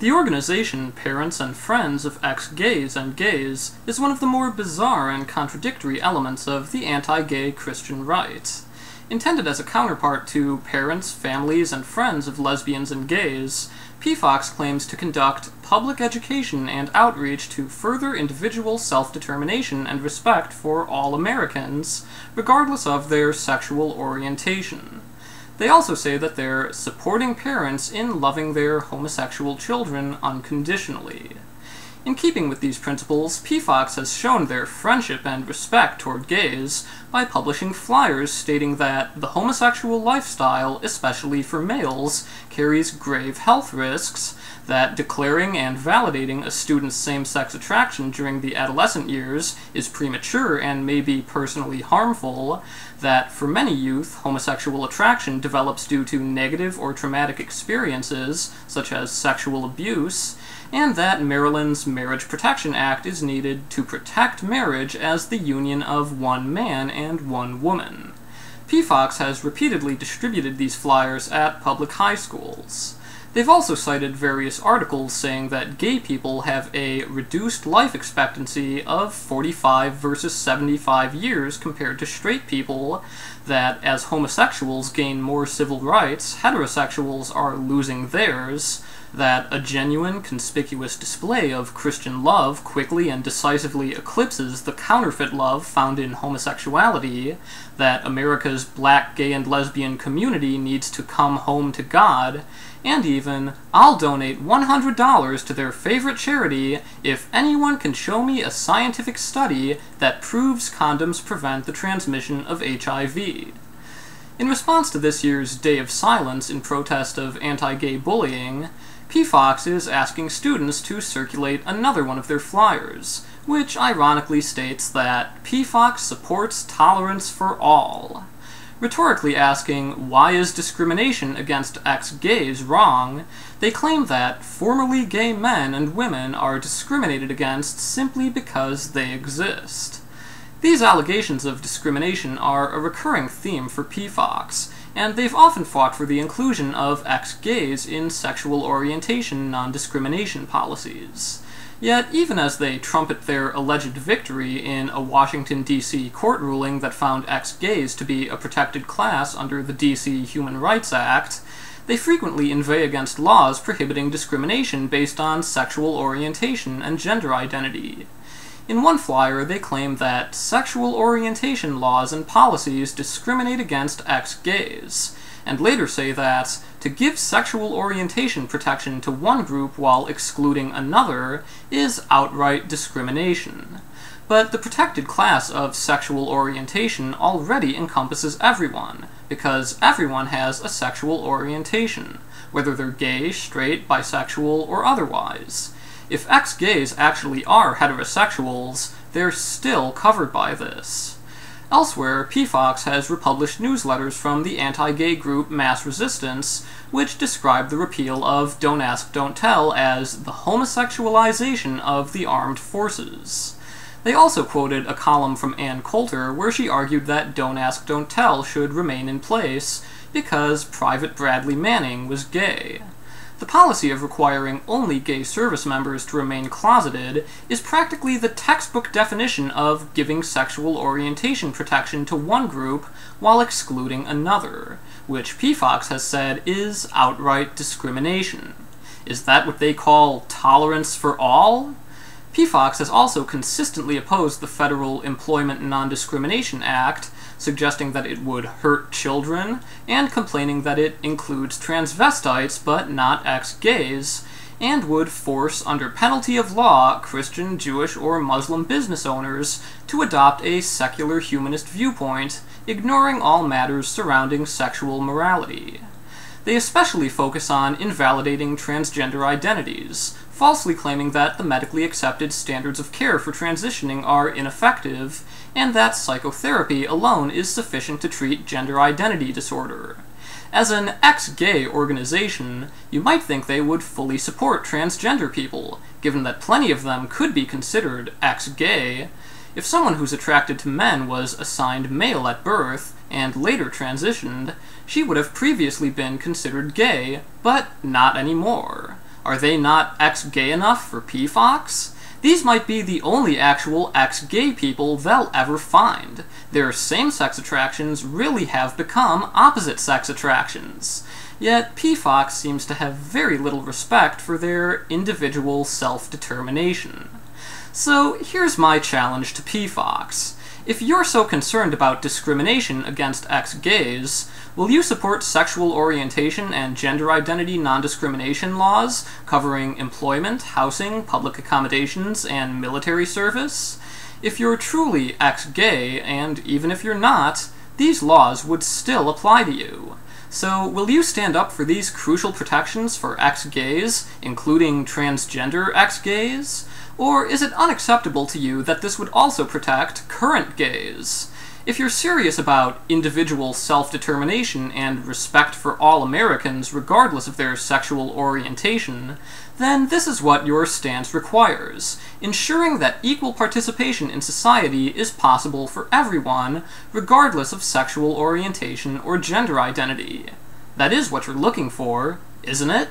The organization Parents and Friends of Ex-Gays and Gays is one of the more bizarre and contradictory elements of the anti-gay Christian right. Intended as a counterpart to Parents, Families, and Friends of Lesbians and Gays, PFOX claims to conduct public education and outreach to further individual self-determination and respect for all Americans, regardless of their sexual orientation. They also say that they're supporting parents in loving their homosexual children unconditionally. In keeping with these principles, PFOX has shown their friendship and respect toward gays by publishing flyers stating that the homosexual lifestyle, especially for males, carries grave health risks, that declaring and validating a student's same-sex attraction during the adolescent years is premature and may be personally harmful, that for many youth, homosexual attraction develops due to negative or traumatic experiences, such as sexual abuse, and that Maryland's Marriage Protection Act is needed to protect marriage as the union of one man and one woman. PFOX has repeatedly distributed these flyers at public high schools. They've also cited various articles saying that gay people have a reduced life expectancy of 45 versus 75 years compared to straight people, that as homosexuals gain more civil rights, heterosexuals are losing theirs, that a genuine, conspicuous display of Christian love quickly and decisively eclipses the counterfeit love found in homosexuality, that America's black, gay, and lesbian community needs to come home to God, and even, I'll donate $100 to their favorite charity if anyone can show me a scientific study that proves condoms prevent the transmission of HIV. In response to this year's Day of Silence in protest of anti-gay bullying, PFOX is asking students to circulate another one of their flyers, which ironically states that PFOX supports tolerance for all. Rhetorically asking, why is discrimination against ex-gays wrong, they claim that formerly gay men and women are discriminated against simply because they exist. These allegations of discrimination are a recurring theme for PFOX, and they've often fought for the inclusion of ex-gays in sexual orientation non-discrimination policies. Yet, even as they trumpet their alleged victory in a Washington, D.C. court ruling that found ex-gays to be a protected class under the D.C. Human Rights Act, they frequently inveigh against laws prohibiting discrimination based on sexual orientation and gender identity. In one flyer, they claim that sexual orientation laws and policies discriminate against ex-gays, and later say that to give sexual orientation protection to one group while excluding another is outright discrimination. But the protected class of sexual orientation already encompasses everyone, because everyone has a sexual orientation, whether they're gay, straight, bisexual, or otherwise. If ex-gays actually are heterosexuals, they're still covered by this. Elsewhere, PFOX has republished newsletters from the anti-gay group MassResistance, which describe the repeal of Don't Ask, Don't Tell as the homosexualization of the armed forces. They also quoted a column from Ann Coulter where she argued that Don't Ask, Don't Tell should remain in place because Private Bradley Manning was gay. The policy of requiring only gay service members to remain closeted is practically the textbook definition of giving sexual orientation protection to one group while excluding another, which PFOX has said is outright discrimination. Is that what they call tolerance for all? PFOX has also consistently opposed the Federal Employment Non-Discrimination Act, suggesting that it would hurt children, and complaining that it includes transvestites but not ex-gays, and would force, under penalty of law, Christian, Jewish, or Muslim business owners to adopt a secular humanist viewpoint, ignoring all matters surrounding sexual morality. They especially focus on invalidating transgender identities, falsely claiming that the medically accepted standards of care for transitioning are ineffective, and that psychotherapy alone is sufficient to treat gender identity disorder. As an ex-gay organization, you might think they would fully support transgender people, given that plenty of them could be considered ex-gay. If someone who's attracted to men was assigned male at birth, and later transitioned, she would have previously been considered gay, but not anymore. Are they not ex-gay enough for PFOX? These might be the only actual ex-gay people they'll ever find. Their same-sex attractions really have become opposite-sex attractions. Yet PFOX seems to have very little respect for their individual self-determination. So here's my challenge to PFOX. If you're so concerned about discrimination against ex-gays, will you support sexual orientation and gender identity non-discrimination laws covering employment, housing, public accommodations, and military service? If you're truly ex-gay, and even if you're not, these laws would still apply to you. So will you stand up for these crucial protections for ex-gays, including transgender ex-gays? Or is it unacceptable to you that this would also protect current gays? If you're serious about individual self-determination and respect for all Americans regardless of their sexual orientation, then this is what your stance requires, ensuring that equal participation in society is possible for everyone, regardless of sexual orientation or gender identity. That is what you're looking for, isn't it?